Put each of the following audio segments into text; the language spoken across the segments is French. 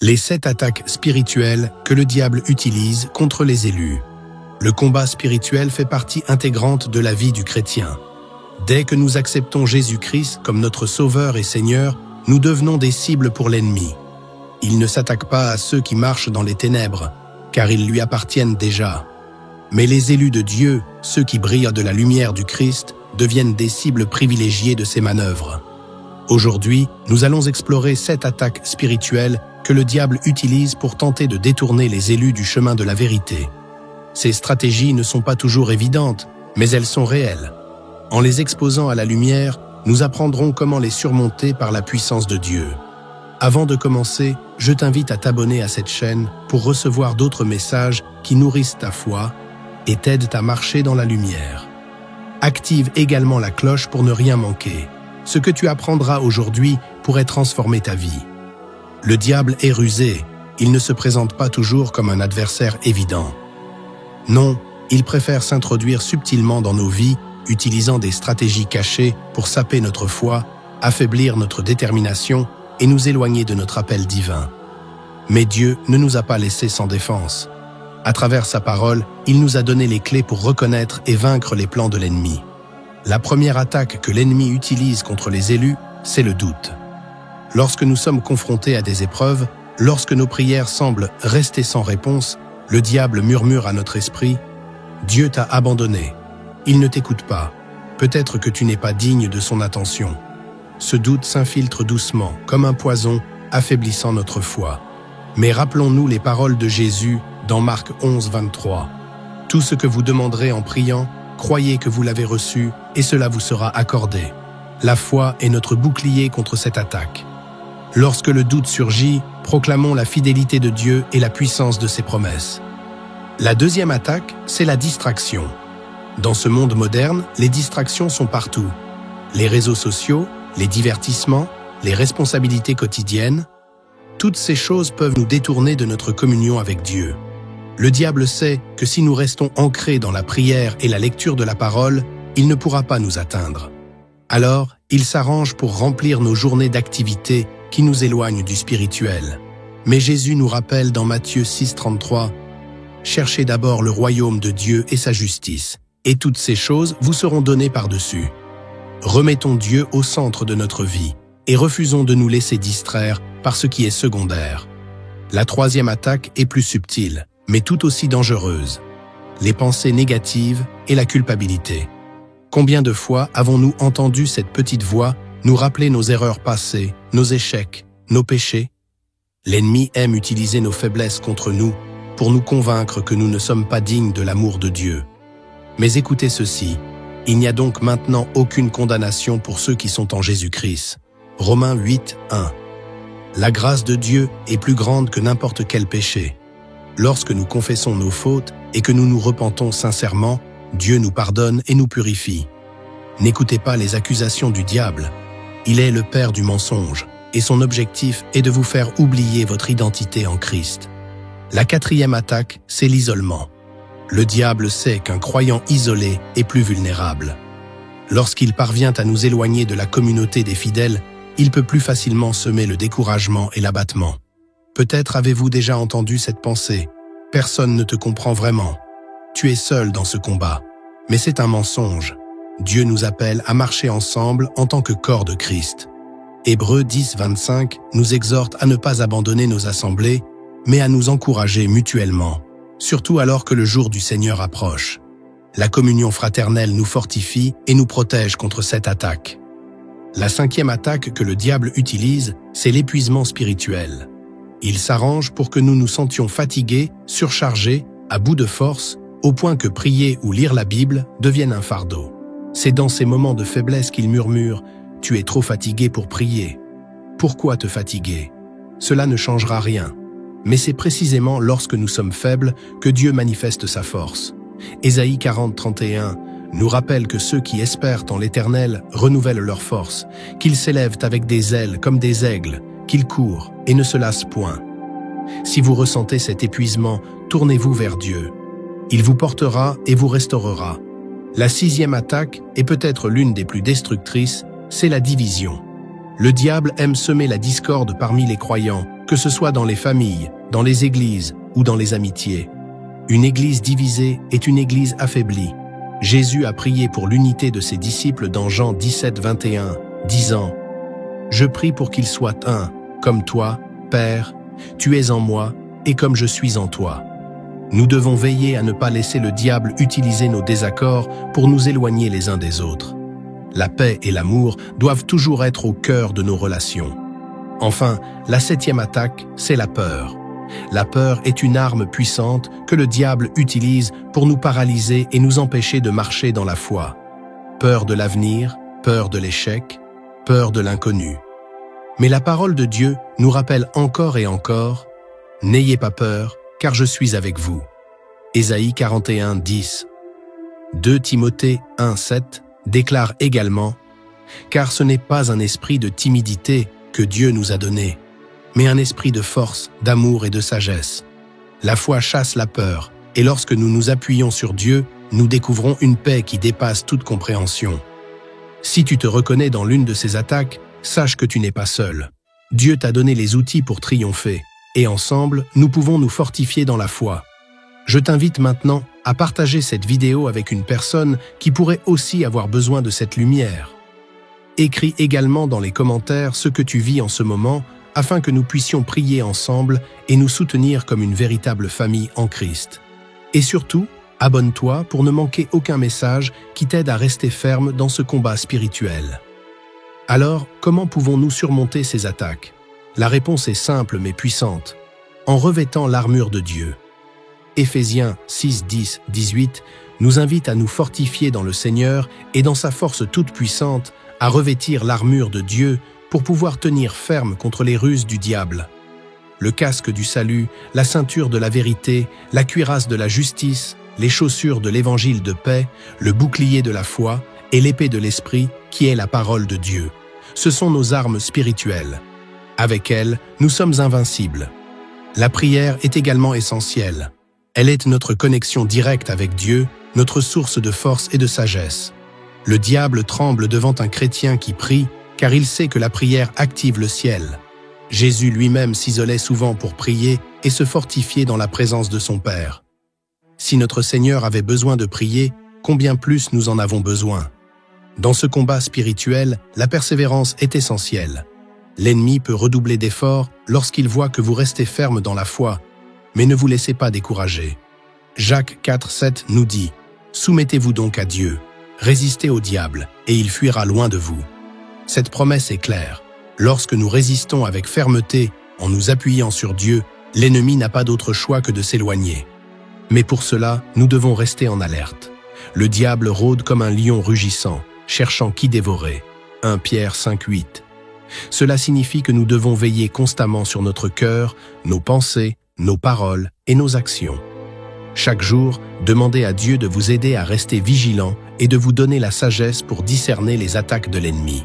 Les 7 attaques spirituelles que le diable utilise contre les élus. Le combat spirituel fait partie intégrante de la vie du chrétien. Dès que nous acceptons Jésus-Christ comme notre Sauveur et Seigneur, nous devenons des cibles pour l'ennemi. Il ne s'attaque pas à ceux qui marchent dans les ténèbres, car ils lui appartiennent déjà. Mais les élus de Dieu, ceux qui brillent de la lumière du Christ, deviennent des cibles privilégiées de ses manœuvres. Aujourd'hui, nous allons explorer 7 attaques spirituelles que le diable utilise pour tenter de détourner les élus du chemin de la vérité. Ces stratégies ne sont pas toujours évidentes, mais elles sont réelles. En les exposant à la lumière, nous apprendrons comment les surmonter par la puissance de Dieu. Avant de commencer, je t'invite à t'abonner à cette chaîne pour recevoir d'autres messages qui nourrissent ta foi et t'aident à marcher dans la lumière. Active également la cloche pour ne rien manquer. Ce que tu apprendras aujourd'hui pourrait transformer ta vie. Le diable est rusé, il ne se présente pas toujours comme un adversaire évident. Non, il préfère s'introduire subtilement dans nos vies, utilisant des stratégies cachées pour saper notre foi, affaiblir notre détermination et nous éloigner de notre appel divin. Mais Dieu ne nous a pas laissés sans défense. À travers sa parole, il nous a donné les clés pour reconnaître et vaincre les plans de l'ennemi. La première attaque que l'ennemi utilise contre les élus, c'est le doute. Lorsque nous sommes confrontés à des épreuves, lorsque nos prières semblent rester sans réponse, le diable murmure à notre esprit « Dieu t'a abandonné, il ne t'écoute pas, peut-être que tu n'es pas digne de son attention ». Ce doute s'infiltre doucement, comme un poison, affaiblissant notre foi. Mais rappelons-nous les paroles de Jésus dans Marc 11, 23. « Tout ce que vous demanderez en priant, croyez que vous l'avez reçu et cela vous sera accordé. » La foi est notre bouclier contre cette attaque. Lorsque le doute surgit, proclamons la fidélité de Dieu et la puissance de ses promesses. La deuxième attaque, c'est la distraction. Dans ce monde moderne, les distractions sont partout. Les réseaux sociaux, les divertissements, les responsabilités quotidiennes, toutes ces choses peuvent nous détourner de notre communion avec Dieu. Le diable sait que si nous restons ancrés dans la prière et la lecture de la parole, il ne pourra pas nous atteindre. Alors, il s'arrange pour remplir nos journées d'activités qui nous éloignent du spirituel. Mais Jésus nous rappelle dans Matthieu 6, 33 « Cherchez d'abord le royaume de Dieu et sa justice, et toutes ces choses vous seront données par-dessus. » Remettons Dieu au centre de notre vie et refusons de nous laisser distraire par ce qui est secondaire. La troisième attaque est plus subtile, mais tout aussi dangereuse. Les pensées négatives et la culpabilité. Combien de fois avons-nous entendu cette petite voix nous rappeler nos erreurs passées, nos échecs, nos péchés? L'ennemi aime utiliser nos faiblesses contre nous pour nous convaincre que nous ne sommes pas dignes de l'amour de Dieu. Mais écoutez ceci, il n'y a donc maintenant aucune condamnation pour ceux qui sont en Jésus-Christ. Romains 8, 1. La grâce de Dieu est plus grande que n'importe quel péché. Lorsque nous confessons nos fautes et que nous nous repentons sincèrement, Dieu nous pardonne et nous purifie. N'écoutez pas les accusations du diable. Il est le père du mensonge, et son objectif est de vous faire oublier votre identité en Christ. La quatrième attaque, c'est l'isolement. Le diable sait qu'un croyant isolé est plus vulnérable. Lorsqu'il parvient à nous éloigner de la communauté des fidèles, il peut plus facilement semer le découragement et l'abattement. Peut-être avez-vous déjà entendu cette pensée « Personne ne te comprend vraiment. Tu es seul dans ce combat. » Mais c'est un mensonge. Dieu nous appelle à marcher ensemble en tant que corps de Christ. Hébreux 10, 25 nous exhorte à ne pas abandonner nos assemblées, mais à nous encourager mutuellement, surtout alors que le jour du Seigneur approche. La communion fraternelle nous fortifie et nous protège contre cette attaque. La cinquième attaque que le diable utilise, c'est l'épuisement spirituel. Il s'arrange pour que nous nous sentions fatigués, surchargés, à bout de force, au point que prier ou lire la Bible devienne un fardeau. C'est dans ces moments de faiblesse qu'il murmure « Tu es trop fatigué pour prier. Pourquoi te fatiguer? Cela ne changera rien. » Mais c'est précisément lorsque nous sommes faibles que Dieu manifeste sa force. Ésaïe 40, 31 nous rappelle que ceux qui espèrent en l'Éternel renouvellent leur force, qu'ils s'élèvent avec des ailes comme des aigles, qu'ils courent et ne se lassent point. Si vous ressentez cet épuisement, tournez-vous vers Dieu. Il vous portera et vous restaurera. La sixième attaque, et peut-être l'une des plus destructrices, c'est la division. Le diable aime semer la discorde parmi les croyants, que ce soit dans les familles, dans les églises ou dans les amitiés. Une église divisée est une église affaiblie. Jésus a prié pour l'unité de ses disciples dans Jean 17, 21, disant « Je prie pour qu'ils soient un, comme toi, Père, tu es en moi et comme je suis en toi. » Nous devons veiller à ne pas laisser le diable utiliser nos désaccords pour nous éloigner les uns des autres. La paix et l'amour doivent toujours être au cœur de nos relations. Enfin, la 7e attaque, c'est la peur. La peur est une arme puissante que le diable utilise pour nous paralyser et nous empêcher de marcher dans la foi. Peur de l'avenir, peur de l'échec, peur de l'inconnu. Mais la parole de Dieu nous rappelle encore et encore « N'ayez pas peur, car je suis avec vous. » Ésaïe 41, 10. 2 Timothée 1, 7 déclare également « Car ce n'est pas un esprit de timidité que Dieu nous a donné, mais un esprit de force, d'amour et de sagesse. La foi chasse la peur, et lorsque nous nous appuyons sur Dieu, nous découvrons une paix qui dépasse toute compréhension. » Si tu te reconnais dans l'une de ces attaques, sache que tu n'es pas seul. Dieu t'a donné les outils pour triompher, et ensemble, nous pouvons nous fortifier dans la foi. Je t'invite maintenant à partager cette vidéo avec une personne qui pourrait aussi avoir besoin de cette lumière. Écris également dans les commentaires ce que tu vis en ce moment afin que nous puissions prier ensemble et nous soutenir comme une véritable famille en Christ. Et surtout, abonne-toi pour ne manquer aucun message qui t'aide à rester ferme dans ce combat spirituel. Alors, comment pouvons-nous surmonter ces attaques? La réponse est simple mais puissante, en revêtant l'armure de Dieu. Éphésiens 6, 10, 18 nous invite à nous fortifier dans le Seigneur et dans sa force toute puissante, à revêtir l'armure de Dieu pour pouvoir tenir ferme contre les ruses du diable. Le casque du salut, la ceinture de la vérité, la cuirasse de la justice, les chaussures de l'évangile de paix, le bouclier de la foi et l'épée de l'esprit qui est la parole de Dieu. Ce sont nos armes spirituelles. Avec elles, nous sommes invincibles. La prière est également essentielle. Elle est notre connexion directe avec Dieu, notre source de force et de sagesse. Le diable tremble devant un chrétien qui prie, car il sait que la prière active le ciel. Jésus lui-même s'isolait souvent pour prier et se fortifier dans la présence de son Père. Si notre Seigneur avait besoin de prier, combien plus nous en avons besoin? Dans ce combat spirituel, la persévérance est essentielle. L'ennemi peut redoubler d'efforts lorsqu'il voit que vous restez ferme dans la foi, mais ne vous laissez pas décourager. Jacques 4, 7 nous dit « Soumettez-vous donc à Dieu, résistez au diable, et il fuira loin de vous. » Cette promesse est claire. Lorsque nous résistons avec fermeté, en nous appuyant sur Dieu, l'ennemi n'a pas d'autre choix que de s'éloigner. Mais pour cela, nous devons rester en alerte. Le diable rôde comme un lion rugissant, cherchant qui dévorer. 1 Pierre 5, 8. Cela signifie que nous devons veiller constamment sur notre cœur, nos pensées, nos paroles et nos actions. Chaque jour, demandez à Dieu de vous aider à rester vigilant et de vous donner la sagesse pour discerner les attaques de l'ennemi.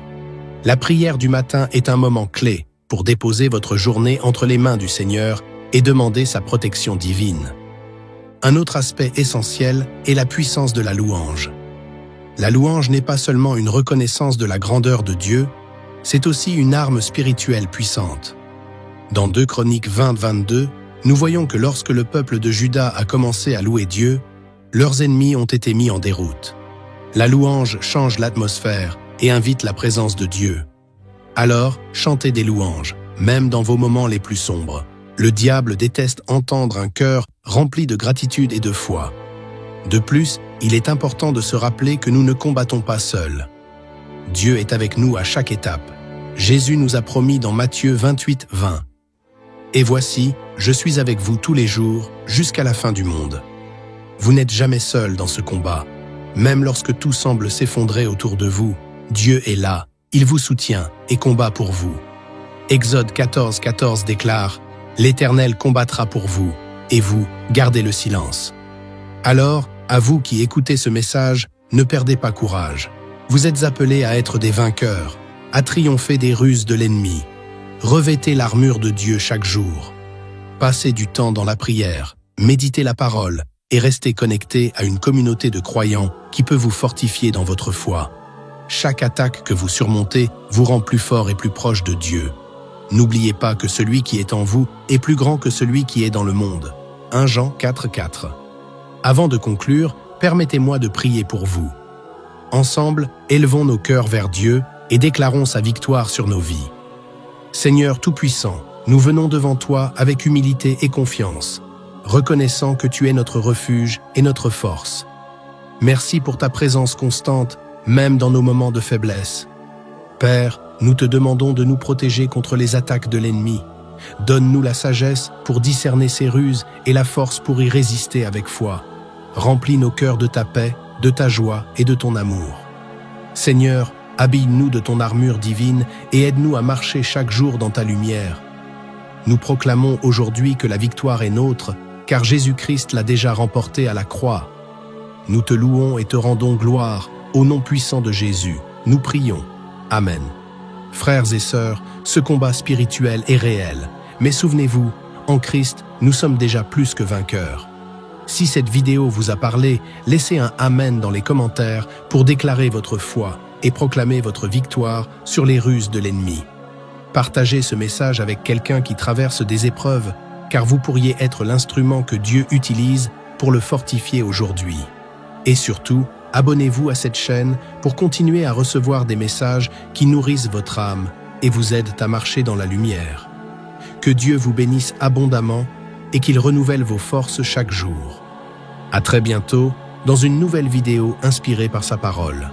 La prière du matin est un moment clé pour déposer votre journée entre les mains du Seigneur et demander sa protection divine. Un autre aspect essentiel est la puissance de la louange. La louange n'est pas seulement une reconnaissance de la grandeur de Dieu, c'est aussi une arme spirituelle puissante. Dans 2 Chroniques 20, 22, nous voyons que lorsque le peuple de Juda a commencé à louer Dieu, leurs ennemis ont été mis en déroute. La louange change l'atmosphère et invite la présence de Dieu. Alors, chantez des louanges, même dans vos moments les plus sombres. Le diable déteste entendre un cœur rempli de gratitude et de foi. De plus, il est important de se rappeler que nous ne combattons pas seuls. Dieu est avec nous à chaque étape. Jésus nous a promis dans Matthieu 28, 20. « Et voici, je suis avec vous tous les jours, jusqu'à la fin du monde. » Vous n'êtes jamais seul dans ce combat. Même lorsque tout semble s'effondrer autour de vous, Dieu est là, il vous soutient et combat pour vous. Exode 14, 14 déclare « L'Éternel combattra pour vous, et vous, gardez le silence. » Alors, à vous qui écoutez ce message, ne perdez pas courage. Vous êtes appelés à être des vainqueurs, à triompher des ruses de l'ennemi. Revêtez l'armure de Dieu chaque jour. Passez du temps dans la prière, méditez la parole et restez connectés à une communauté de croyants qui peut vous fortifier dans votre foi. Chaque attaque que vous surmontez vous rend plus fort et plus proche de Dieu. N'oubliez pas que celui qui est en vous est plus grand que celui qui est dans le monde. 1 Jean 4,4. Avant de conclure, permettez-moi de prier pour vous. Ensemble, élevons nos cœurs vers Dieu et déclarons sa victoire sur nos vies. Seigneur Tout-Puissant, nous venons devant toi avec humilité et confiance, reconnaissant que tu es notre refuge et notre force. Merci pour ta présence constante, même dans nos moments de faiblesse. Père, nous te demandons de nous protéger contre les attaques de l'ennemi. Donne-nous la sagesse pour discerner ses ruses et la force pour y résister avec foi. Remplis nos cœurs de ta paix, de ta joie et de ton amour. Seigneur, habille-nous de ton armure divine et aide-nous à marcher chaque jour dans ta lumière. Nous proclamons aujourd'hui que la victoire est nôtre, car Jésus-Christ l'a déjà remportée à la croix. Nous te louons et te rendons gloire, au nom puissant de Jésus. Nous prions. Amen. Frères et sœurs, ce combat spirituel est réel, mais souvenez-vous, en Christ, nous sommes déjà plus que vainqueurs. Si cette vidéo vous a parlé, laissez un Amen dans les commentaires pour déclarer votre foi et proclamer votre victoire sur les ruses de l'ennemi. Partagez ce message avec quelqu'un qui traverse des épreuves, car vous pourriez être l'instrument que Dieu utilise pour le fortifier aujourd'hui. Et surtout, abonnez-vous à cette chaîne pour continuer à recevoir des messages qui nourrissent votre âme et vous aident à marcher dans la lumière. Que Dieu vous bénisse abondamment et qu'il renouvelle vos forces chaque jour. À très bientôt dans une nouvelle vidéo inspirée par sa parole.